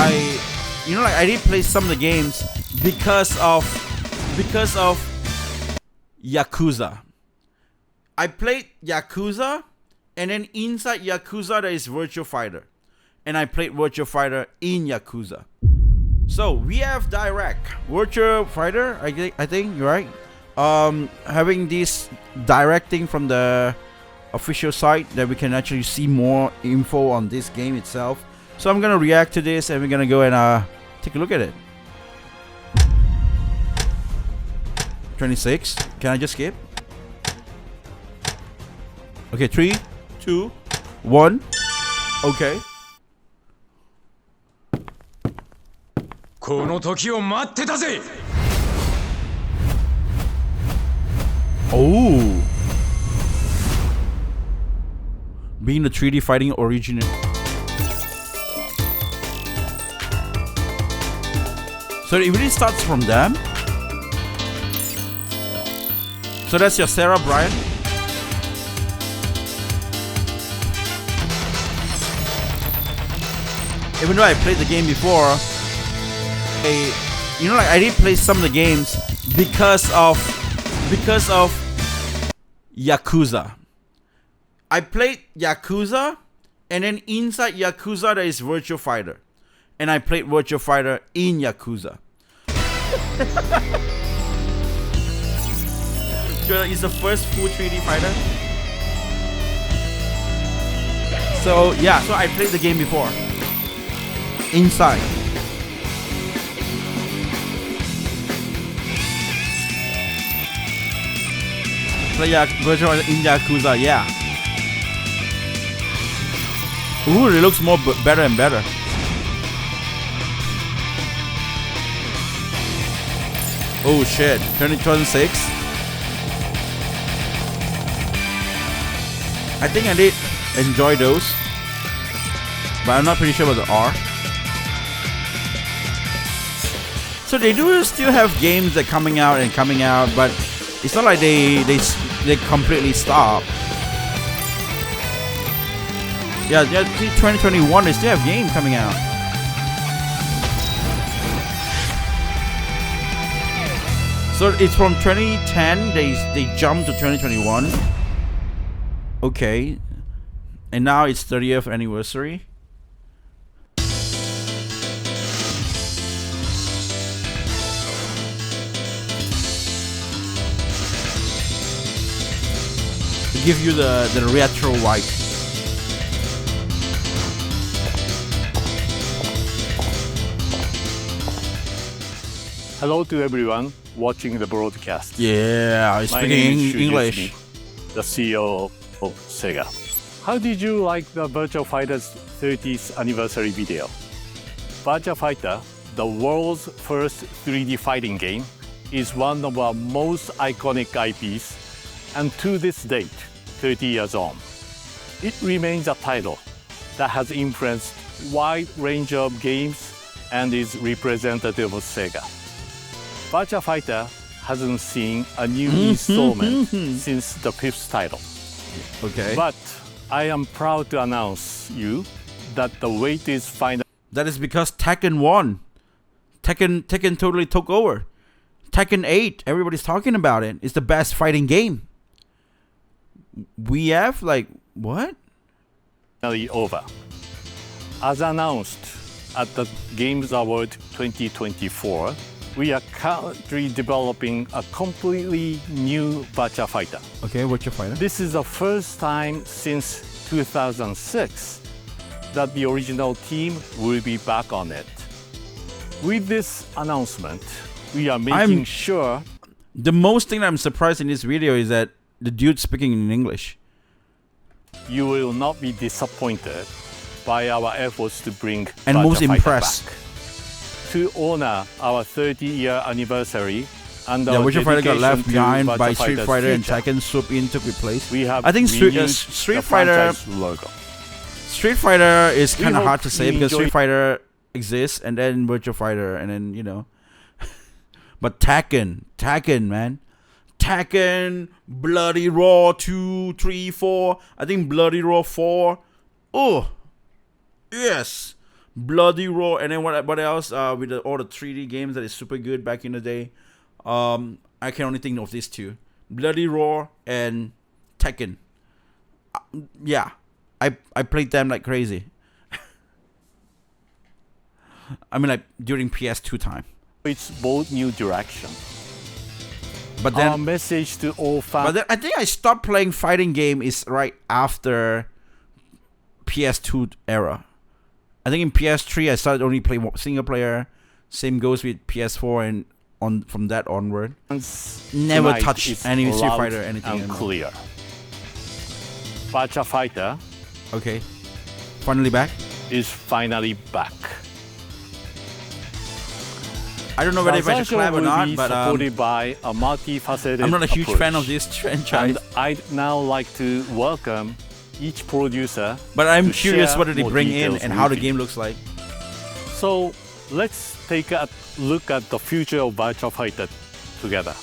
I did play some of the games because of Yakuza. I played Yakuza, and then inside Yakuza there is Virtua Fighter, and I played Virtua Fighter in Yakuza. So we have direct Virtua Fighter. I think you're right. Having this directing from the official site that we can actually see more info on this game itself. So I'm gonna react to this, and we're gonna go and take a look at it. 26. Can I just skip? Okay, 3, 2, 1. Okay. この時を待ってたぜ。 Oh. Being the 3D fighting originator. So it really starts from them? So that's your Sarah Bryan? Even though I played the game before, I did play some of the games because of Yakuza. I played Yakuza, and then inside Yakuza there is Virtua Fighter, and I played Virtua Fighter in Yakuza. It's the first full 3D fighter. So yeah, so I played the game before. Inside. Play Virtua in Yakuza, yeah. Ooh, it looks more better and better. Oh shit, 2006. I think I did enjoy those, but I'm not pretty sure about the R. So they do still have games that coming out, but it's not like they completely stop. Yeah, 2021 they still have games coming out. So it's from 2010. They jumped to 2021. Okay, and now it's 30th anniversary. To give you the retro vibe. Hello to everyone watching the broadcast. Yeah, I My speak name is English. Shuji, the CEO of Sega. How did you like the Virtua Fighter's 30th anniversary video? Virtua Fighter, the world's first 3D fighting game, is one of our most iconic IPs, and to this date, 30 years on, it remains a title that has influenced a wide range of games and is representative of Sega. Virtua Fighter hasn't seen a new installment since the 5th title. Okay. But I am proud to announce you that the wait is final. That is because Tekken won. Tekken totally took over. Tekken 8, everybody's talking about it. It's the best fighting game. We have what? Over. As announced at the Games Award 2024, we are currently developing a completely new Virtua Fighter. Okay, Virtua Fighter. This is the first time since 2006 that the original team will be back on it. With this announcement, we are making sure... The most thing I'm surprised in this video is that the dude's speaking in English. You will not be disappointed by our efforts to bring and Virtua most Fighter impressed. back. To honor our 30-year anniversary and Yeah, our Virtua Fighter got left dedication to behind Virtua by Street Fighter's Fighter, and future, Tekken swooped in, took replace. we have I think Street the Fighter franchise logo. Street Fighter is kind of hope hard to say you because enjoy- Street Fighter exists, and then Virtua Fighter, and then but Tekken, man. Tekken, Bloody Raw 2, 3, 4. I think Bloody Raw 4. Oh, yes. Bloody Roar, and then what else? With all the 3D games that is super good back in the day. I can only think of these two: Bloody Roar and Tekken. Yeah, I played them like crazy. I mean, like during PS2 time. It's bold new direction. But then, our message to all fans. but then I think I stopped playing fighting game is right after PS2 era. I think in PS3 I started only playing single player. Same goes with PS4 and on from that onward. Never Tonight touched is any Street loud Fighter or anything. and clear. Virtua Fighter Okay, finally back. is finally back. I don't know whether if I should Transaction clap or will not, be but supported by a multifaceted I'm not a huge approach. fan of this franchise. And I'd now like to welcome each producer. But I'm to curious share what did they more bring in details and how the with you. game looks like. So let's take a look at the future of Virtua Fighter together.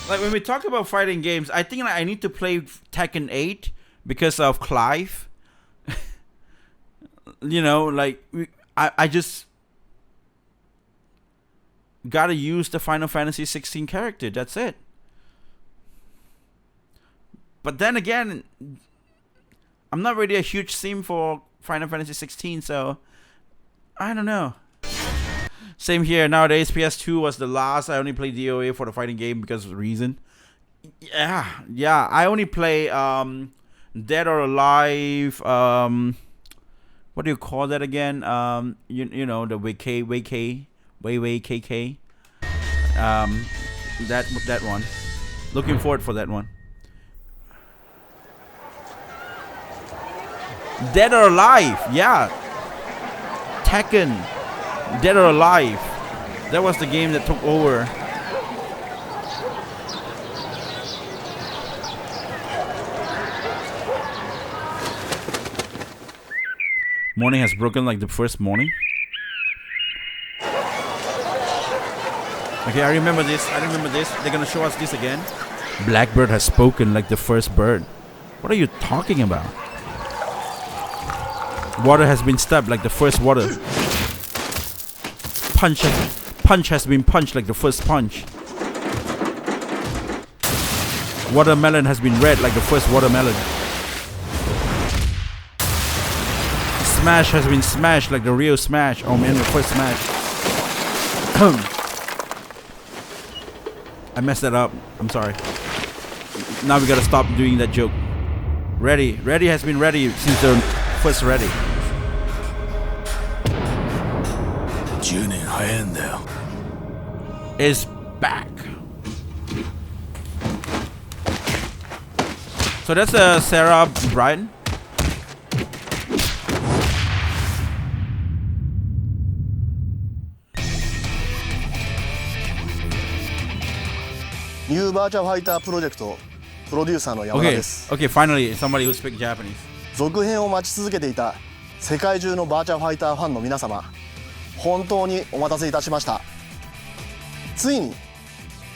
Like when we talk about fighting games, I think I need to play Tekken 8 because of Clive. You know, like I just gotta use the Final Fantasy 16 character. That's it. But then again, I'm not really a huge sim for Final Fantasy 16, so I don't know. Same here. Nowadays, PS2 was the last I only played DOA for the fighting game because of the reason. Yeah. I only play Dead or Alive. What do you call that again? You know the WayKK. That one. Looking forward for that one. Dead or Alive, yeah. Tekken, Dead or Alive. That was the game that took over. Morning has broken like the first morning. Okay, I remember this. They're gonna show us this again. Blackbird has spoken like the first bird. What are you talking about? Water has been stabbed like the first water. Punch has been punched like the first punch. Watermelon has been read like the first watermelon. Smash has been smashed like the real smash. Oh man, the first smash. I messed that up. I'm sorry. Now we gotta stop doing that joke. Ready has been ready since the first ready. 10年早いんだよ Is back. So that's Sarah Bryan. New Virtua Fighter プロジェクトプロデューサーの山田 Okay, です okay, finally somebody who speaks Japanese. 続編を待ち続けていた世界中のバーチャファイターファンの皆様本当にお待たせいたしましたついに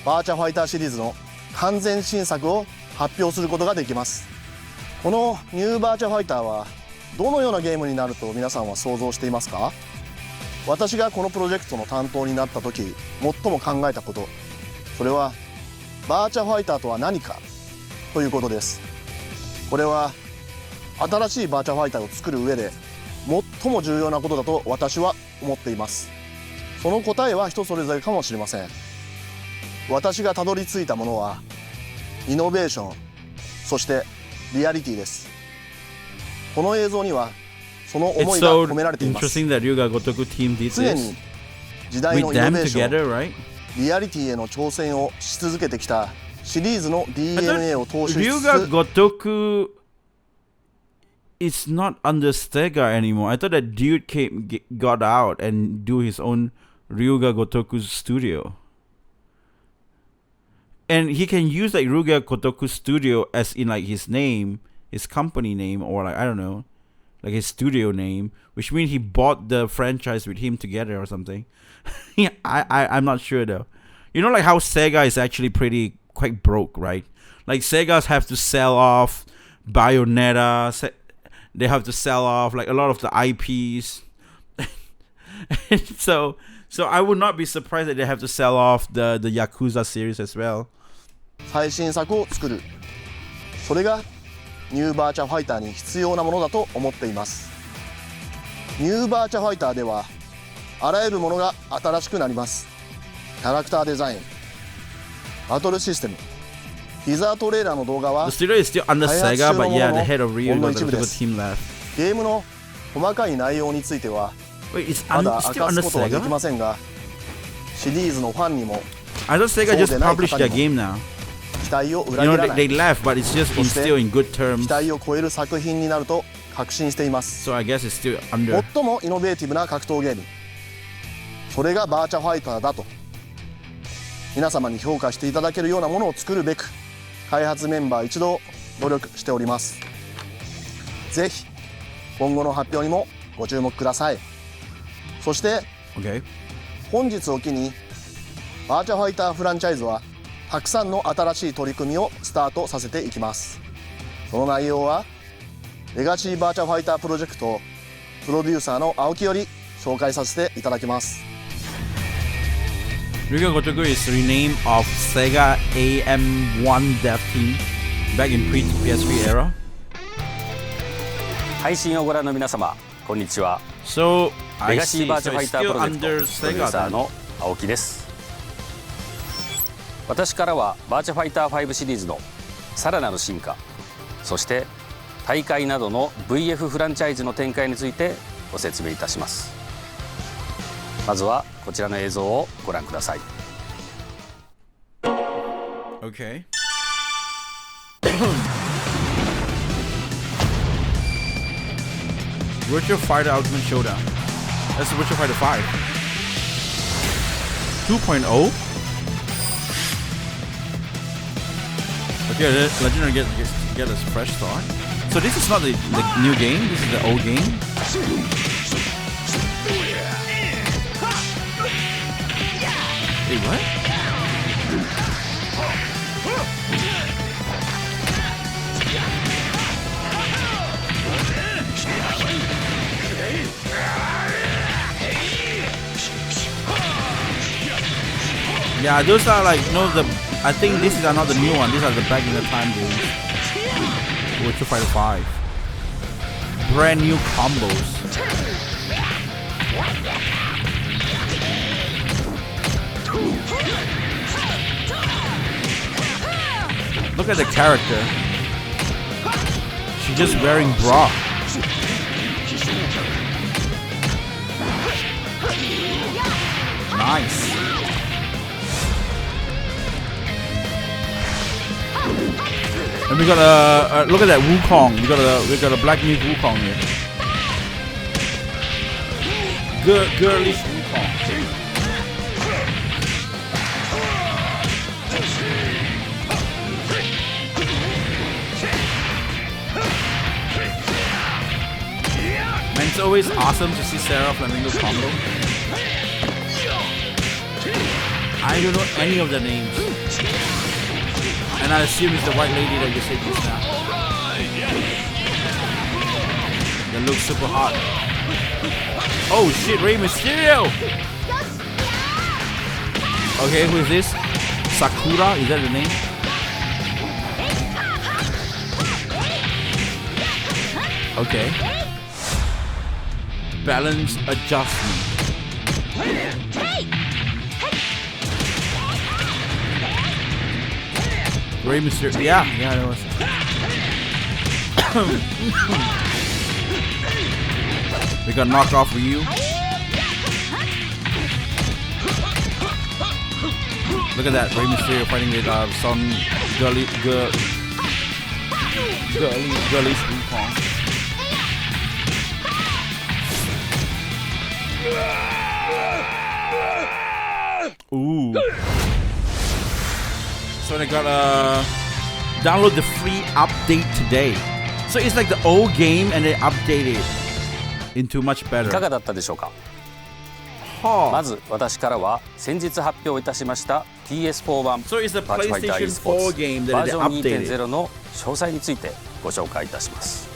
バーチャファイターシリーズの完全新作を発表することができますこのニューバーチャファイターはどのようなゲームになると皆さんは想像していますか私がこのプロジェクトの担当になった時最も考えたことそれはバーチャファイターとは何かということですこれは新しいバーチャファイターを作る上で最も重要なことだと私は思っていますその答えは人それぞれかもしれません私がたどり着いたものはイノベーションそしてリアリティですこの映像にはその It's 思いが so 込められています interesting that Ryuga Gotoku team did 常に this 時代の with イノ them ベーション together, right? リアリティへの挑戦をし続けてきたシリーズの I thought DNA を踏襲しつ Ryuga つ Gotoku is not under Sega anymore. I thought that dude got out and do his own Ryuga Gotoku studio. And he can use like Ryuga Gotoku studio as in like his name, his company name, or like I don't know, like his studio name, which means he bought the franchise with him together or something. Yeah, I'm not sure though. You know, like how Sega is actually quite broke, right? Like Sega's have to sell off Bayonetta. They have to sell off like a lot of the IPs so I would not be surprised that they have to sell off the Yakuza series as well. 最新作を作る、それがニューバーチャファイターに必要なものだと思っています。ニューバーチャファイターではあらゆるものが新しくなります。キャラクターデザイン、バトルシステム、ティザートレーラーの動画は The studio is still under 開発中 Sega, の but も yeah, の the head の of ほ Ryu んの got 一部 the です。 team left. ゲームの細かい内容については Wait, it's まだ still 明か under すことはでき Sega? ませんが、シリーズのファンにも I thought Sega just published their game now. 期待を You 裏 know, 切らない they left, but it's just in, still in good 期 terms. 待を超える作品になると確信しています。 So I guess it's still under. 最もイノベーティブな格闘ゲーム、それがバーチャファイターだと皆様に評価していただけるようなものを作るべく開発メンバー一同努力しております。ぜひ今後の発表にもご注目ください。そして Okay. 本日を機にバーチャファイターフランチャイズはたくさんの新しい取り組みをスタートさせていきます。その内容はレガシーバーチャファイタープロジェクトプロデューサーの青木より紹介させていただきます。Ryuga Gotoku is rename of Sega AM1 dev team back in pre-PS3 era. 配信をご覧の皆様、こんにちは。 So レ I ガシー see. バーチャ So ファイ it's ター still プロジェ under クトプロデュ Sega ーサー then. の青木です。私からはバーチャファイター5シリーズのさらなる進化、そして大会などの VF フランチャイズの展開についてご説明いたします。まずはこちらの映像をご覧ください。 Okay. Virtua Fighter Ultimate Showdown. That's the Virtua Fighter 5. 2.0. Okay, Legendary get a fresh start. So this is not the new game. This is the old game. Wait, what? Yeah, those are like, I think these are not the new one. These are the back in the time games. Virtua Fighter 5. Brand new combos. Look at the character. She's just wearing bra. Nice. And we got a look at that Wukong. We got a black meat Wukong here. Girlish Wukong. Man, it's always awesome to see Sarah Flamingo combo. I don't know any of the names. And I assume it's the white lady that you said just now. That looks super hot. Oh shit, Rey Mysterio! Okay, who is this? Sakura, is that the name? Okay. Balance adjustment. Rey Mysterio. Yeah, that was. We got knockoff Ryu. Look at that, Rey Mysterio fighting with some girlish Wukong. Ooh. So they gotta download the free update today. So it's like the old game and they updated it into much い better. かがだったでしょうか。 Huh. まず私からは先日発表いたしました PS4 版 So it's the バーチャファイター PlayStation 4 Esports game バ that ー they ジョン updated. 2.0の詳細についてご紹介いたします。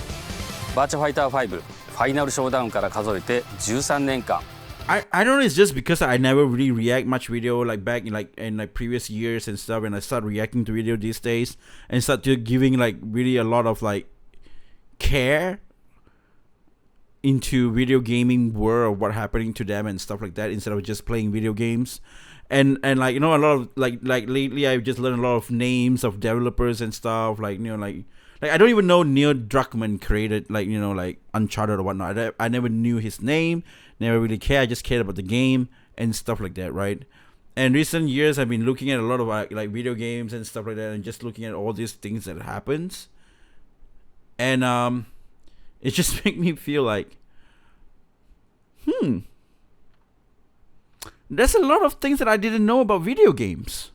バーチャファイター5ファイナルショーダウンから数えて13年間 I don't know. It's just because I never really react much video like back in previous years and stuff. And I start reacting to video these days and start to giving like really a lot of like care into video gaming world of what happening to them and stuff like that instead of just playing video games. And like a lot of like lately I've just learned a lot of names of developers and stuff like like I don't even know Neil Druckmann created like like Uncharted or whatnot. I never knew his name, never really cared. I just cared about the game and stuff like that, right? And recent years I've been looking at a lot of like video games and stuff like that, and just looking at all these things that happens, and it just make me feel like, there's a lot of things that I didn't know about video games,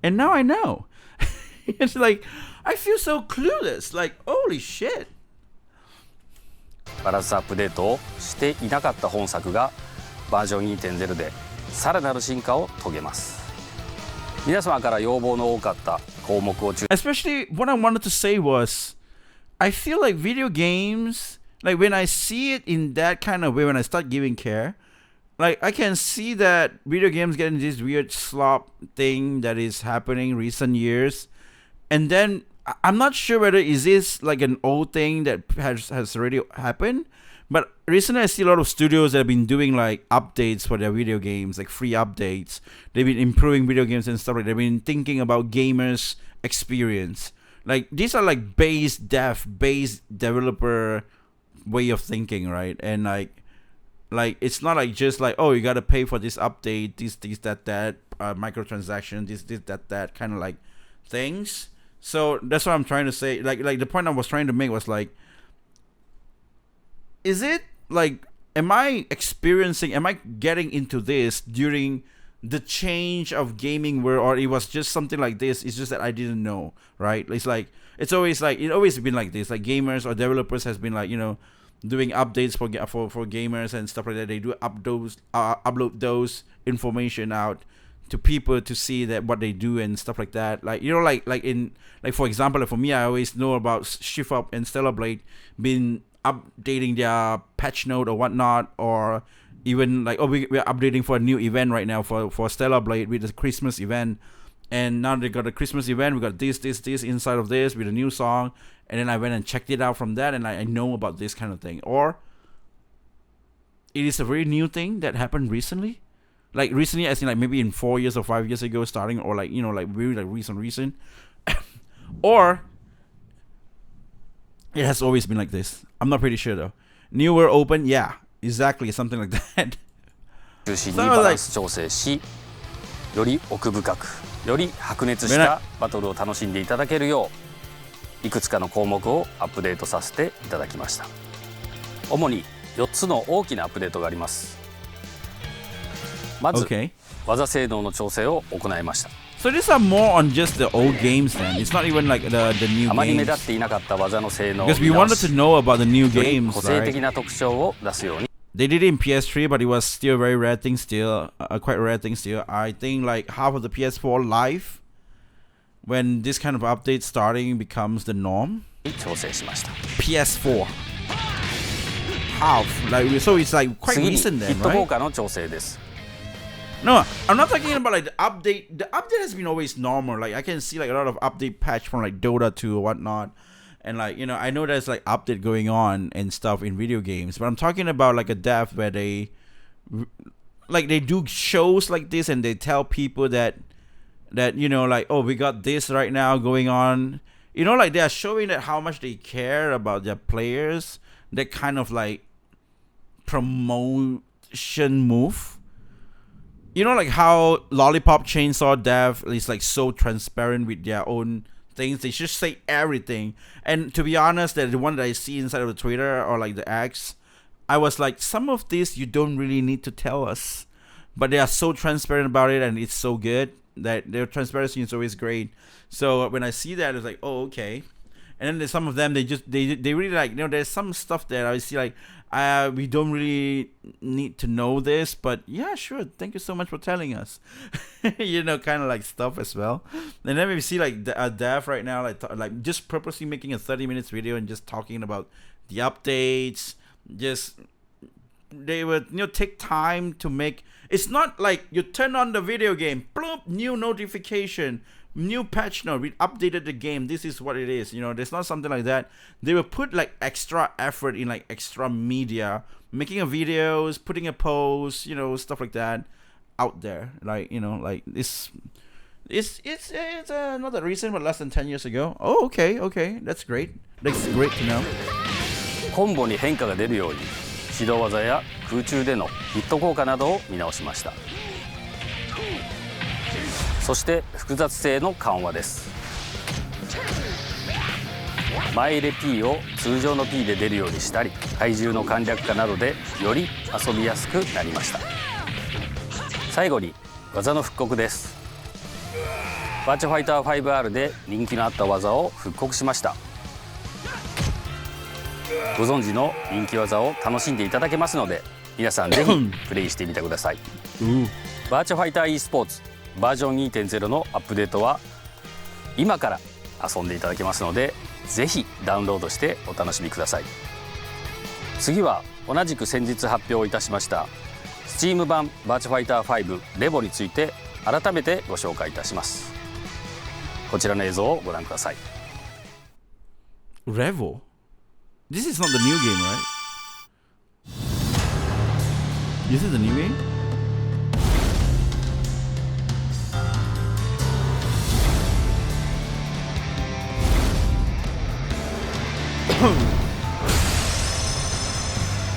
and now I know. It's like I feel so clueless. Like holy shit. バランスアップデートをしていなかった本作がバージョン 2.0 でさらなる進化を遂げます。皆様から要望の多かった項目を中 Especially what I wanted to say was, I feel like video games, like when I see it in that kind of way, when I start giving care, like I can see that video games getting this weird slop thing that is happening recent years, and then I'm not sure whether is this like an old thing that has already happened, but recently I see a lot of studios that have been doing like updates for their video games, like free updates. They've been improving video games and stuff like that. They've been thinking about gamers' experience. Like these are like base developer way of thinking, right? And like it's not like just like, oh, you gotta pay for this update, this that microtransaction, this that kind of like things. So that's what I'm trying to say. Like the point I was trying to make was like, is it like, am I getting into this during the change of gaming world, or it was just something like this? It's just that I didn't know, right? It's like it's always been like this. Like gamers or developers has been like doing updates for gamers and stuff like that. They do upload those information out to people to see that what they do and stuff like that. Like like for example, like for me, I always know about Shift Up and Stellar Blade been updating their patch note or whatnot, or even like, oh, we're updating for a new event right now for Stellar Blade with the Christmas event, and now they got a Christmas event. We got this inside of this with a new song, and then I went and checked it out from that, and I know about this kind of thing. Or it is a very new thing that happened recently. Like recently, as in like maybe in 4 years or 5 years ago starting, or like like really like recent or it has always been like this. I'm not pretty sure though. New World Open, yeah, exactly, something like that. 中心にバランス調整し、より奥深く、より白熱したバトルを楽しんでいただけるよう、いくつかの項目をアップデートさせていただきました。主に4つの大きなアップデートがあります。まず、技性能の調整を行いました。So these are more on just the old games then. It's not even like the new games. あまり目立っていなかった技の性能を Because we wanted to know about the new games, 個性的な特徴を出すように。They did it in PS3, but it was still a very rare thing still, quite a rare thing still. I think like half of the PS4 life, when this kind of update starting becomes the norm. 調整しました。PS4. Half. Like, so it's like quite 次に recent ヒ then, ット効 right? 果の調整です。No, I'm not talking about like the update. The update has been always normal. Like I can see like a lot of update patch from like Dota 2 or whatnot. And like, I know there's like update going on and stuff in video games, but I'm talking about like a dev where they do shows like this and they tell people that like, oh, we got this right now going on. Like they are showing that how much they care about their players. That kind of like promotion move. Like how Lollipop Chainsaw Dev is like so transparent with their own things. They just say everything. And to be honest, the one that I see inside of the Twitter or like the X, I was like, some of this you don't really need to tell us, but they are so transparent about it, and it's so good that their transparency is always great. So when I see that, it's like, oh, okay. And then there's some of them, they really like, there's some stuff that I see like, we don't really need to know this, but yeah, sure, thank you so much for telling us. Kind of like stuff as well. And then we see like Dev right now, like just purposely making a 30 minutes video and just talking about the updates, just would take time to make. It's not like you turn on the video game, bloop, new notification, new patch note, we updated the game, this is what it is. There's not something like that. They will put like extra effort in, like extra media, making a videos, putting a post, stuff like that out there. Like, like this. It's not recent, but less than 10 years ago. Oh, okay, that's great. That's great to know. コンボに変化が出るように指導技や空中でのヒット効果などを見直しました。そして複雑性の緩和です。前入れ P を通常の P で出るようにしたり、体重の簡略化などでより遊びやすくなりました。最後に技の復刻です。バーチャファイター 5R で人気のあった技を復刻しました。ご存知の人気技を楽しんでいただけますので、皆さんぜひプレイしてみてください。バーチャファイター e スポーツバージョン 2.0 のアップデートは今から遊んでいただけますので、ぜひダウンロードしてお楽しみください。次は同じく先日発表いたしました Steam 版バーチャファイター5レボについて改めてご紹介いたします。こちらの映像をご覧ください。Revo? This is not the new game, right? This is the new game?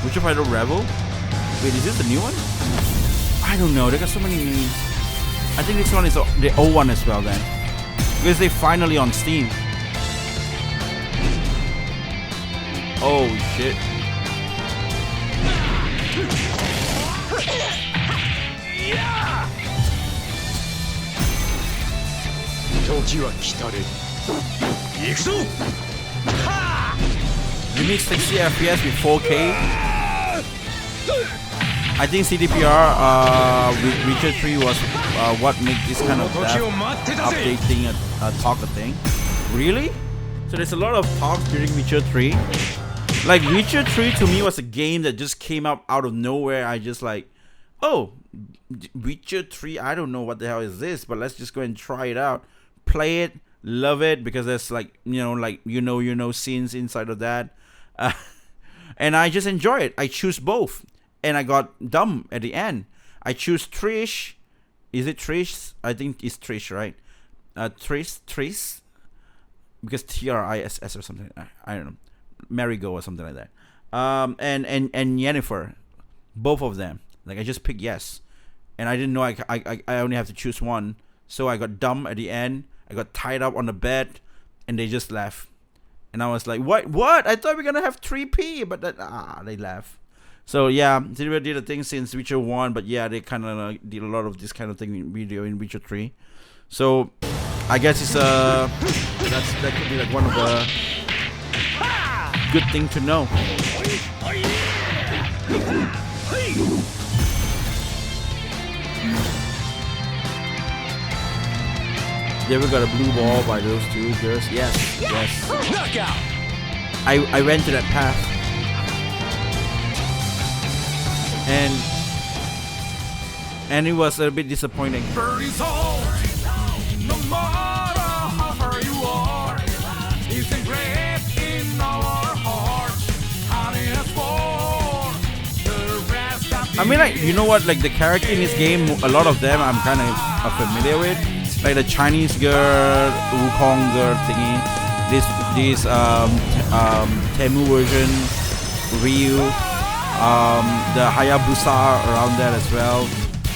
Virtua Fighter Revo? Wait, is this the new one? I don't know, they got so many names. I think this one is the old one as well then. Because they finally on Steam. Oh shit. You need 60 FPS with 4K. I think CDPR with Witcher 3 was what made this kind of updating a talk a thing. Really? So there's a lot of talks during Witcher 3. Like Witcher 3 to me was a game that just came up out of nowhere. I just like, oh, Witcher 3, I don't know what the hell is this, but let's just go and try it out. Play it, love it, because there's like, scenes inside of that. And I just enjoy it. I choose both. And I got dumb at the end. I choose Trish. Is it Trish? I think it's Trish, right? Trish? Because TRISS or something. I don't know. Marigo or something like that. And Yennefer. Both of them. Like I just picked yes. And I didn't know I only have to choose one. So I got dumb at the end. I got tied up on the bed. And they just left. And I was like, what? I thought we were going to have 3P. But they laughed. So yeah, they did a thing since Witcher 1, but yeah, they kind of did a lot of this kind of thing in video in Witcher 3. So I guess it's that could be like one of the good thing to know. You ever got a blue ball by those two girls? Yes. Knockout. I went to that path. And it was a bit disappointing. I mean, like, you know what? Like the character in this game, a lot of them I'm kind of familiar with. Like the Chinese girl, Wukong girl thingy. This Temu version, Ryu. The Hayabusa around that as well.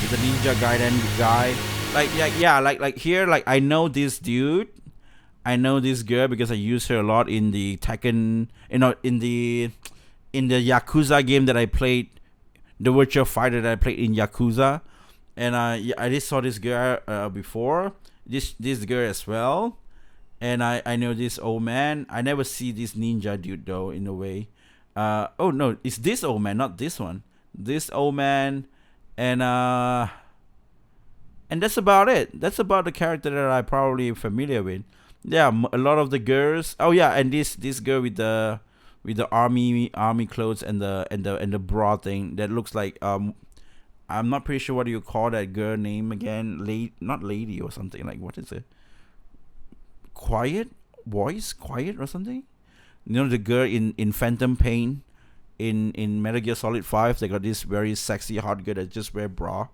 The ninja Gaiden guy. Like here, like I know this dude. I know this girl because I use her a lot in the Tekken, in the Yakuza game that I played, the Virtua Fighter that I played in Yakuza. And I just saw this girl before. This girl as well. And I know this old man. I never see this ninja dude though, in a way. Oh no, it's this old man, not this one. This old man, and that's about it. That's about the character that I'm probably familiar with. Yeah, a lot of the girls. Oh yeah, and this girl with the with the army clothes and the bra thing that looks like I'm not pretty sure what do you call that girl name again. Not lady or something, like what is it? Quiet or something. You know the girl in Phantom Pain in Metal Gear Solid 5. They got this very sexy hot girl that just wear bra,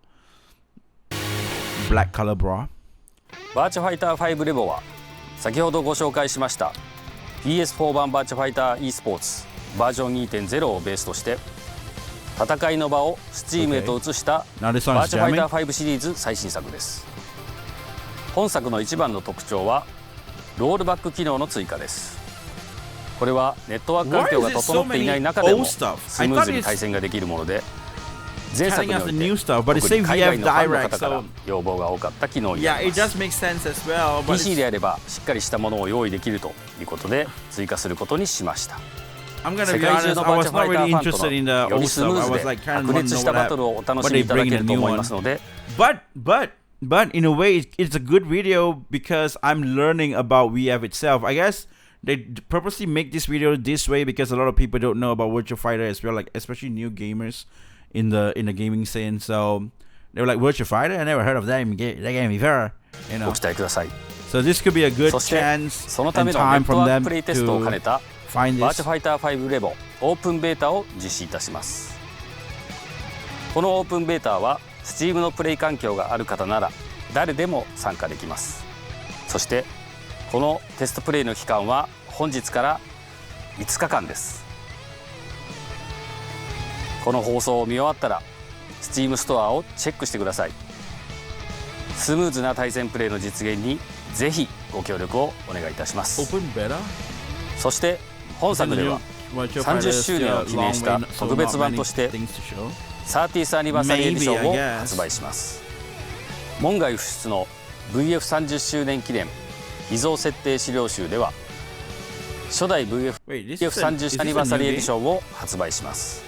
black color bra. バーチャファイター5レボは先ほどご紹介しました PS4 版バーチャファイター Esports バージョン 2.0 をベースとして戦いの場を Steam へと移したバーチャファイター5シリーズ最新作です。本作の一番の特徴はロールバック機能の追加です。これはネットワーク環境が整っていない中でもスムーズに対戦ができるもので、前作において特に海外のファンの方から要望が多かった機能になります。PC であればしっかりしたものを用意できるということで追加することにしました。世界中のバーチャファイターファンとのよりスムーズで白熱したバトルをお楽しみいただけると思いますので。But in a way, it's a good video because I'm learning about VF itself. I guess they purposely make this video this way because a lot of people don't know about Virtua Fighter as well, like especially new gamers in the gaming scene. So they were like, Virtua Fighter? I never heard of them. That game before, you know. ご期待ください。So this could be a good そして chance そのため and のネ time ット from ワー them クプレイテストを兼ね to た find バーチャ this. ファイター5レボオープンベータを実施いたします。このオープンベータは Steam のプレイ環境がある方なら誰でも参加できます。そしてこのテストプレイの期間は本日から5日間です。この放送を見終わったら Steam ストアをチェックしてください。スムーズな対戦プレイの実現にぜひご協力をお願いいたします。 Open beta? そして本作では30周年を記念した特別版として30th アニバーサリーエディションを発売します。門外不出の VF30 周年記念秘蔵設定資料集では初代 VF30 アニバーサリーエディションを発売します。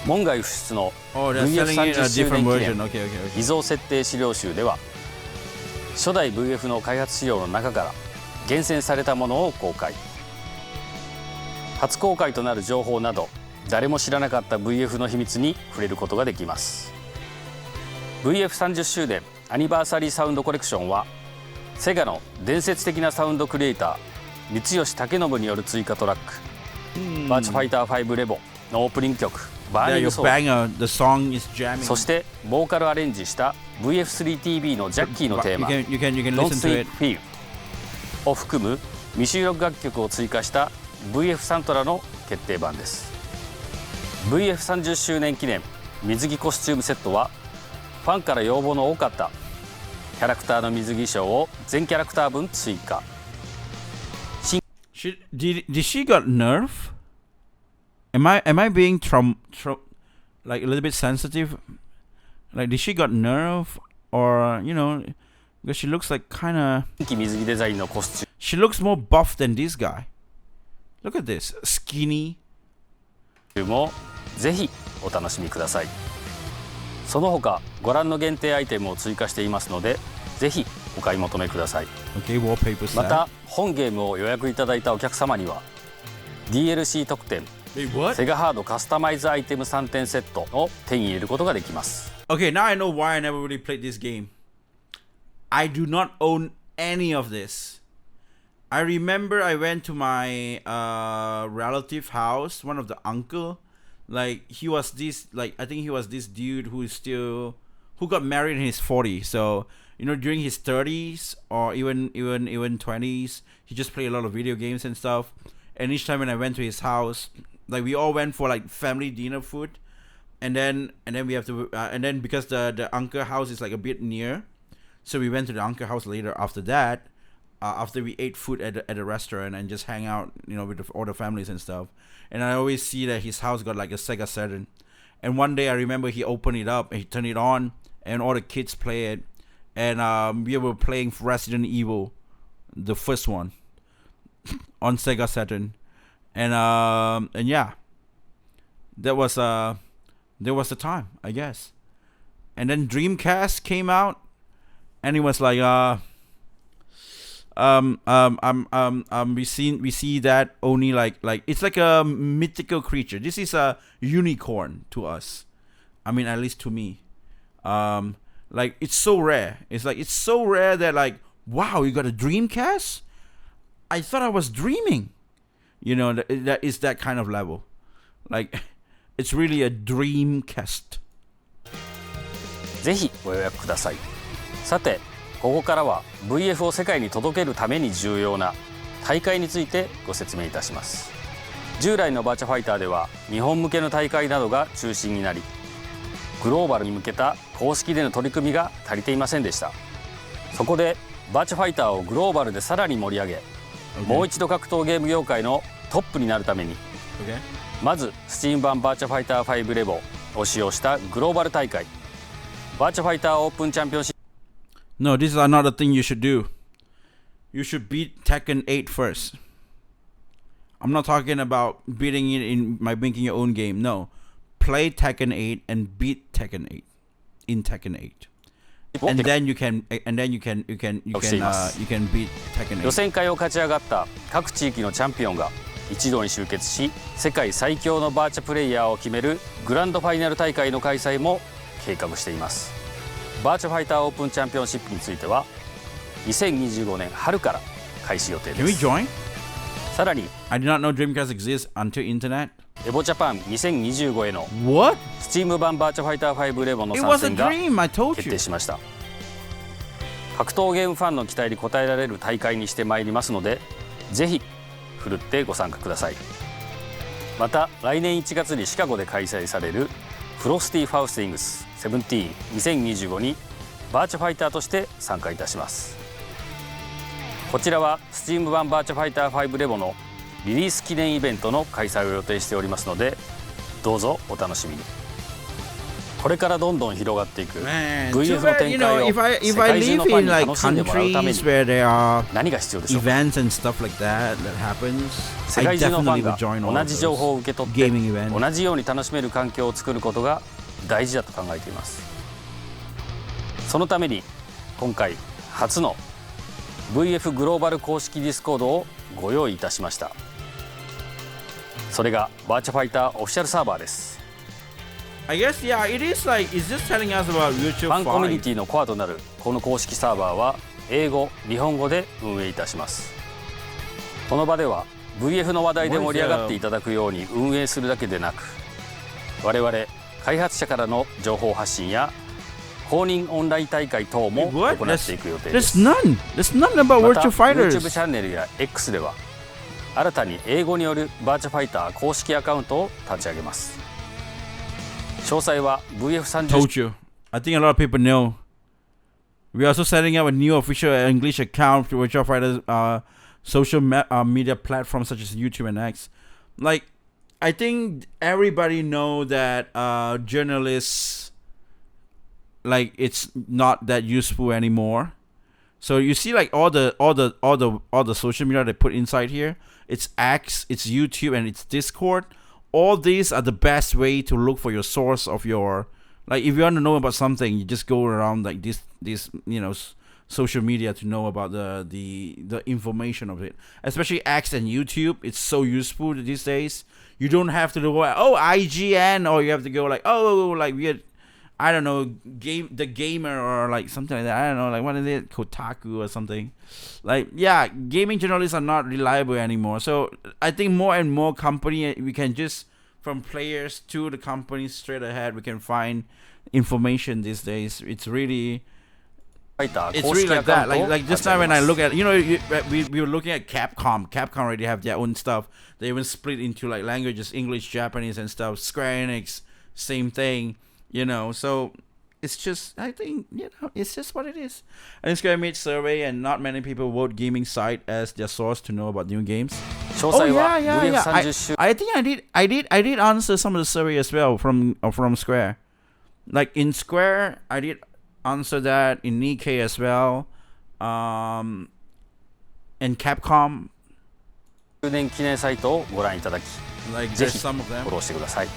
門外不出の VF30 周年記念秘蔵設定資料集では初代 VF の開発資料の中から厳選されたものを公開。初公開となる情報など誰も知らなかった VF の秘密に触れることができます。 VF30 周年アニバーサリーサウンドコレクションはセガの伝説的なサウンドクリエイター三吉武信による追加トラック、バーチャファイター5レボのオープニング曲バーニングソード、そしてボーカルアレンジした VF3TV のジャッキーのテーマ Don't Sleep Feel を含む未収録楽曲を追加した VF サントラの決定版です。 VF30 周年記念水着コスチュームセットはファンから要望の多かったキャラクターの水着衣装を全キャラクター分追加。Did she got nerf? Am I being like a little bit sensitive? Like did she got nerf or you know because she looks like kind of 水着デザインのコスチューム she looks more buff than this guy. Look at this skinny. もぜひお楽しみください。その他ご覧の限定アイテムを追加していますのでぜひお買い求めください。Okay, wallpaper set. また本ゲームを予約いただいたお客様には DLC 特典 セガハードカスタマイズアイテム3点セットを手に入れることができます。 Okay, now I know why I never really played this game. I do not own any of this. I remember I went to my relative house, one of the uncle. Like he was this, like I think he was this dude who got married in his 40s. So you know, during his 30s or even 20s, he just played a lot of video games and stuff. And each time when I went to his house, like we all went for like family dinner food, and then we have to and then because the uncle house is like a bit near, so we went to the uncle house later after that. After we ate food at a restaurant and just hang out, you know, with all the families and stuff. And I always see that his house got like a Sega Saturn. And one day I remember he opened it up and he turned it on and all the kids play it. And we were playing Resident Evil, the first one, on Sega Saturn. And yeah, there was the time, I guess. And then Dreamcast came out and it was like we see that only like it's like a mythical creature. This is a unicorn to us. I mean, at least to me. Like it's so rare. It's so rare that like, wow, you got a Dreamcast? I thought I was dreaming. You know, that is that kind of level. Like, it's really a Dreamcast. ぜひご予約ください。さて、ここからは VF を世界に届けるために重要な大会についてご説明いたします。従来のバーチャファイターでは日本向けの大会などが中心になり、グローバルに向けた公式での取り組みが足りていませんでした。そこでバーチャファイターをグローバルでさらに盛り上げ、もう一度格闘ゲーム業界のトップになるために、まず Steam 版バーチャファイター5レボを使用したグローバル大会、バーチャファイターオープンチャンピオンシップ。 No, this is another thing you should do. You should beat Tekken 8 first. I'm not talking about beating it by making your own game. No, play Tekken 8 and beat Tekken 8 in Tekken 8. And then you can beat Tekken 8. 予選会を勝ち上がった各地域のチャンピオンが一堂に集結し、世界最強のバーチャプレイヤーを決めるグランドファイナル大会の開催も計画しています。バーチャファイターオープンチャンピオンシップについては2025年春から開始予定です。 Can we join? さらに I did not know Dreamcast exists until internet. エボジャパン2025への What? Steam 版バーチャファイター5レボの It 参 was a 戦が dream, I told 決 you. 定しました。格闘ゲームファンの期待に応えられる大会にしてまいりますので、ぜひふるってご参加ください。また来年1月にシカゴで開催されるフロスティファウスティングス172025にバーチャファイターとして参加いたします。こちらは Steam 版バーチャファイター5レボのリリース記念イベントの開催を予定しておりますので、どうぞお楽しみに。これからどんどん広がっていく Man, VF too の bad, 展 you 開 know, を if I 世界中 live のファン in に like 楽しんでもらうため countries に where there are 何が必要でしょうか。 events and stuff like that happens, 世 I 界中のファ definitely ン would が join all 同 of じ情報を受け those 取って gaming events. 同じように楽しめる環境を作ることが大事だと考えています。そのために今回初の VF グローバル公式ディスコードをご用意いたしました。それがバーチャファイターオフィシャルサーバーです。 I guess, yeah, it is like, it's just telling us about フ Virtua ァンコミュニ Fighter. ティのコアとなるこの公式サーバーは英語、日本語で運営いたします。この場では VF の話題で盛り上がっていただくように運営するだけでなく、我々開発者からの情報発信や公認オンライン大会等も行 What? っていく予定で There's す。 none. There's none about また Virtua YouTube チ Fighters. ャンネルや X では新たに英語によるバーチャファイター公式アカウントを立ち上げます。詳細は VF30 Told you. I think a lot of people know. We're also setting up a new official English account for Virtua Fighters social media platforms such as YouTube and X. Like, I think everybody know that journalists, like, it's not that useful anymore. So you see, like, all the social media they put inside here. It's X, it's YouTube, and it's Discord. All these are the best way to look for your source of your, like, if you want to know about something, you just go around like this social media to know about the information of it. Especially X and YouTube, it's so useful these days. You don't have to go IGN, or you have to go like weird, I don't know, the gamer, or like something like that. I don't know, like what is it, Kotaku or something. Like, yeah, gaming journalists are not reliable anymore. So I think more and more company, we can just, from players to the companies straight ahead, we can find information these days. It's really like that. Like this time when I look at, we were looking at Capcom. Capcom already have their own stuff. They even split into like languages, English, Japanese, and stuff. Square Enix, same thing. So it's just, I think, it's just what it is. And Square made survey, and not many people vote gaming site as their source to know about new games. Oh yeah. I think I did answer some of the survey as well from Square. Like in Square, I did answer that, in Nikkei as well, and Capcom. 10年記念サイトをご覧いただき、 Like ぜ there's ひ some of フ them. ォローしてください。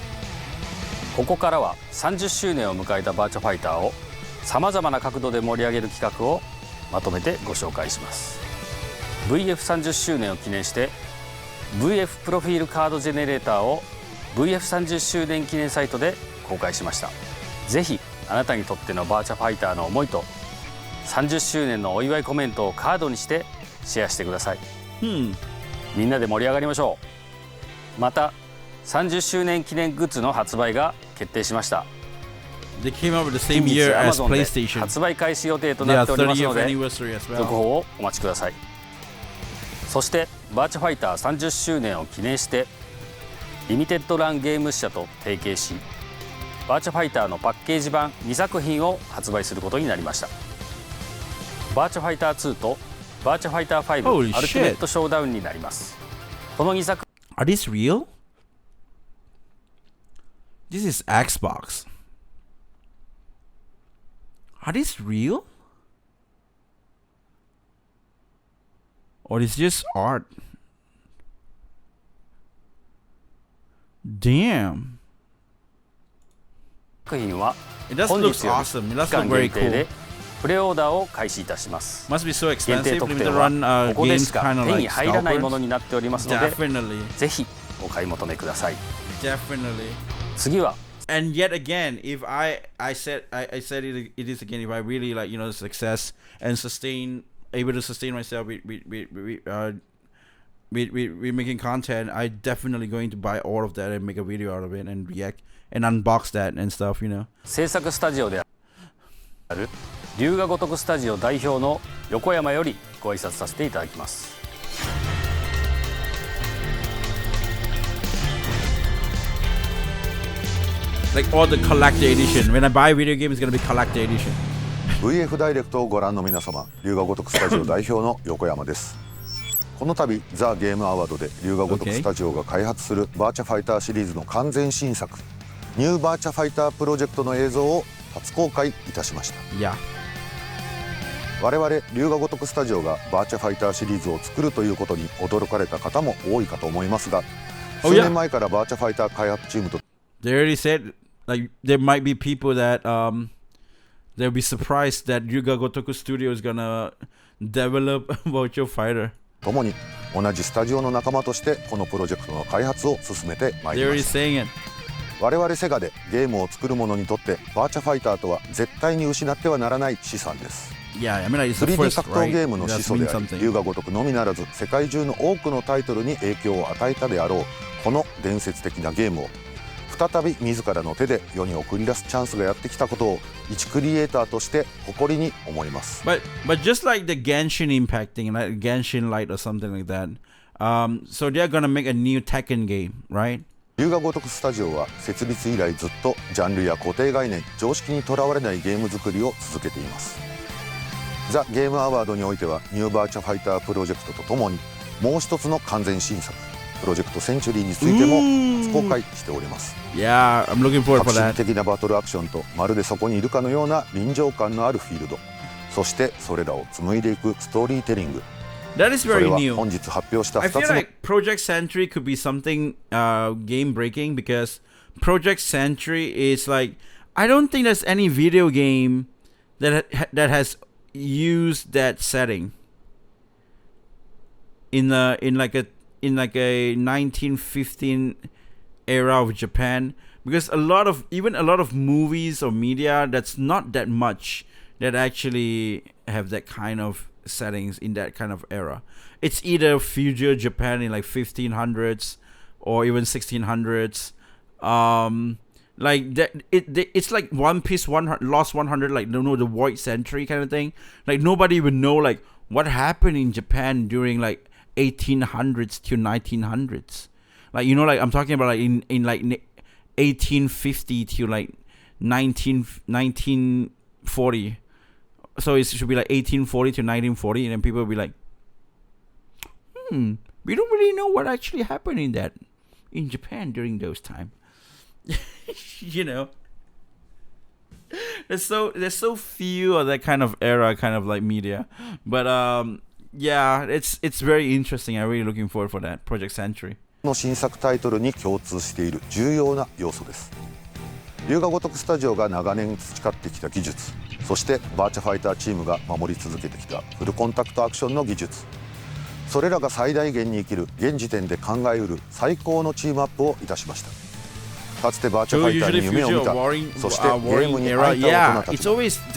ここからは30周年を迎えたバーチャファイターをさまざまな角度で盛り上げる企画をまとめてご紹介します。VF30 周年を記念して VF プロフィールカードジェネレーターを VF30 周年記念サイトで公開しました。ぜひあなたにとってのバーチャファイターの思いと30周年のお祝いコメントをカードにしてシェアしてください。みんなで盛り上がりましょう。また30周年記念グッズの発売が決定しました。 They came out with the 近 same 日 year as Amazon で PlayStation. 発売開始予定とな Yeah, っております 30th ので anniversary as 続 well. 報をお待ちください。そしてバーチャファイター30周年を記念してリミテッドランゲーム社と提携しバーチャファイターのパッケージ版2作品を発売することになりました。バーチャファイター2とバーチャファイター Holy 5アルティメットショーダウンになります。この2作 Are these real? This is Xbox. Are these real? Or is this art? Damn. 作品は It does 本 look 日より awesome. It does 期間 look very 限定で cool. プレオーダーを開始いたします。 Must be so 限定 expensive. 特 Limited 典は run ここで games しか kind of 手に like 入らないも scalpers. のになっておりますので Definitely. ぜひお買い求めください。 Definitely. 次は And yet again, if I said it is again, if I really like, you know, success and able to sustain myself with making content, I definitely going to buy all of that and make a video out of it and react and unbox that and stuff, you know. 制作スタジオである龍が如くスタジオ代表の横山よりご挨拶させていただきます。Like all the collector edition. When I buy a video game, it's gonna be collector edition. VF ダイレクトをご覧の皆様、龍が如くスタジオ代表の横山です。この度ザ・ゲームアワードで龍が如くスタジオが開発するバーチャファイターシリーズの完全新作ニューバーチャファイタープロジェクトの映像を初公開いたしました。 Yeah. 我々龍が如くスタジオがバーチャファイターシリーズを作るということに驚かれた方も多いかと思いますが、数年前からバーチャファイター開発チームと They already said like there might be people that they'll be surprised that Ryuga Gotoku Studio is gonna develop Virtua Fighter. 共に同じスタジオの仲間としてこのプロジェクトの開発を進めてまいり They're ま already した。 saying it. 我々セガでゲームを作る者にとってバーチャファイターとは絶対に失ってはならない資産です。 Yeah, I mean like it's the 3D first, 格闘 right? ゲームの始 That 祖で means あり something. 龍が如くのみならず世界中の多くのタイトルに影響を与えたであろうこの伝説的なゲームを再び自らの手で世に送り出すチャンスがやってきたことを一クリエイターとして誇りに思います。 But just like the Genshin Impact thing, like Genshin Light or something like that. So they're gonna make a new Tekken game, right? 龍が如くスタジオは設立以来ずっとジャンルや固定概念常識にとらわれないゲーム作りを続けています。ザ・ゲームアワードにおいてはニューバーチャファイタープロジェクトとともにもう一つの完全新作プロジェクトセンチュリーについても初公開しております。 Yeah, I'm looking forward 革 for 新 that. 的なバトルアクションとまるでそこにいるかのような臨場感のあるフィールド、そしてそれらを紡いでいくストーリーテリング、 That is それ very は new. 本日発表した I 2 feel つの like Project Sentry could be something game breaking because Project Sentry is like I don't think there's any video game that has used that setting in like a 1915 era of Japan, because a lot of movies or media that's not that much that actually have that kind of settings in that kind of era. It's either future Japan in like 1500s or even 1600s. Like that, it's like One Piece, Lost 100, like the Void Century kind of thing. Like nobody would know like what happened in Japan during like 1800s to 1900s. Like, you know, like I'm talking about like in like 1850 to like 1940. So it should be like 1840 to 1940, and then people will be like, we don't really know what actually happened in Japan during those time. You know, there's so few of that kind of era, kind of like media. But yeah, it's very interesting. I'm really looking forward for that Project Sentry. の新作タイトルに共通している重要な要素です。龍が如くスタジオが長年培ってきた技術、そしてバーチャファイターチームが守り続けてきたフルコンタクトアクションの技術、それらが最大限に生きる現時点で考えうる最高のチームアップをいたしました。かつてバーチャファイターに夢を見た、そしてゲームに会いた大人たち、そして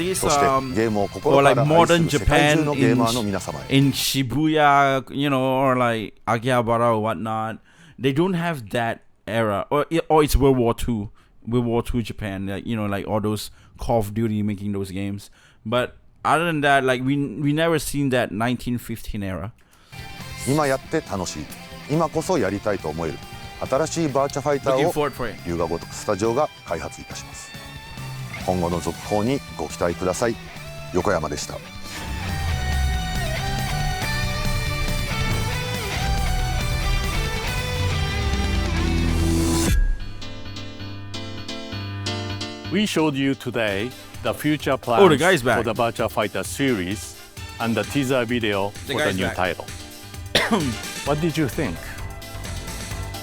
ゲームを心から愛する世界中のゲーマーの皆様へ。 in Shibuya, or like Akihabara or whatnot, they don't have that era, or it's World War II Japan, like, like all those Call of Duty making those games. But other than that, like we never seen that 1915 era. 今やって楽しい、今こそやりたいと思える新しいバーチャファイターを龍が如くスタジオが開発いたします。今後の続報にご期待ください。横山でした。We showed you today the future plans Oh, the guy's back. for the Virtua Fighter series and the teaser video The for the guy's new back. title. What did you think?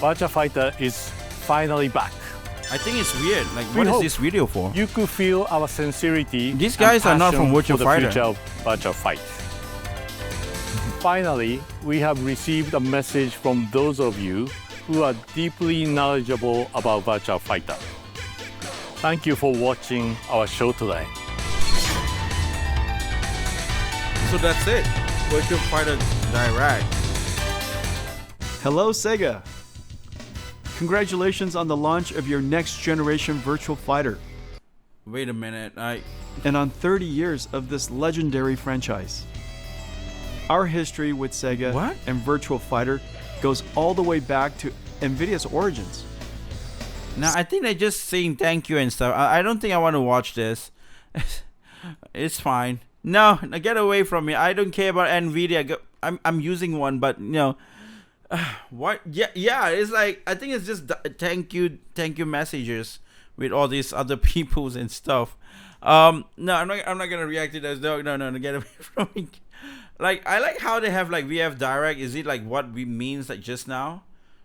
Virtua Fighter is finally back. I think it's weird. Like, We what is hope this video for? You could feel our sincerity. These and guys are not passion from Virtua for the Fighter. future of Virtua Fight. Finally, we have received a message from those of you who are deeply knowledgeable about Virtua Fighter. Thank you for watching our show today. So that's it. Virtua Fighter Direct. Hello, Sega! Congratulations on the launch of your next generation Virtual Fighter Wait a minute. and on 30 years of this legendary franchise. Our history with Sega What? and Virtual Fighter goes all the way back to NVIDIA's origins. Now I think they're just saying thank you and stuff. I don't think I want to watch this. It's fine. No, get away from me. I don't care about Nvidia. I'm using one, but what? Yeah. It's like, I think it's just thank you messages with all these other peoples and stuff. No, I'm not gonna react to this. No, get away from me. Like, I like how they have like VF direct. Is it like what we means like just now?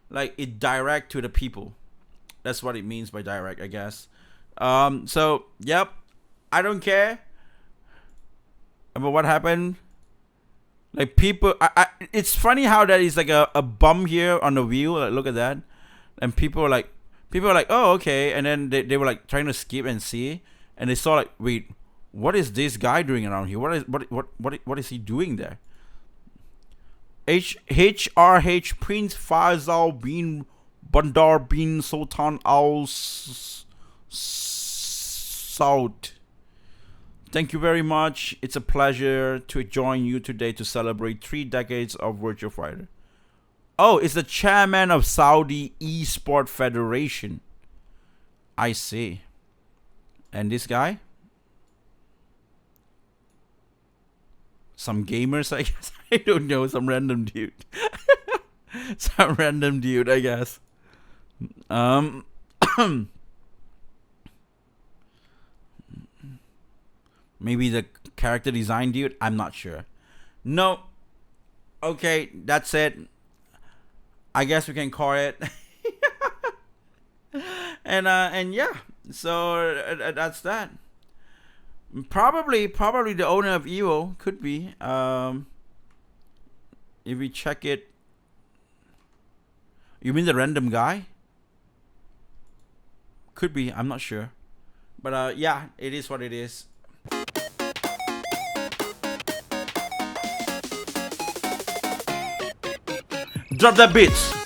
Like, it direct to the people. That's what it means by direct, I guess. So yep, I don't care about what happened. Like, people, it's funny how that is like a bump here on the wheel. Like, look at that, and people are like, oh, okay, and then they were like trying to skip and see, and they saw like, wait, what is this guy doing around here? What is he doing there? HRH Prince Faisal bin Bandar bin Sultan Al Saud. Thank you very much. It's a pleasure to join you today to celebrate 3 decades of Virtua Fighter. Oh, it's the chairman of Saudi Esports Federation. I see. And this guy? Some gamers, I guess. I don't know. Some random dude. Some random dude, I guess. Maybe the character design dude. I'm not sure. No. Okay, that's it. I guess we can call it. And yeah. So that's that. Probably the owner of Evo could be. If we check it. You mean the random guy? Could be. I'm not sure. But yeah, it is what it is. Drop that beats.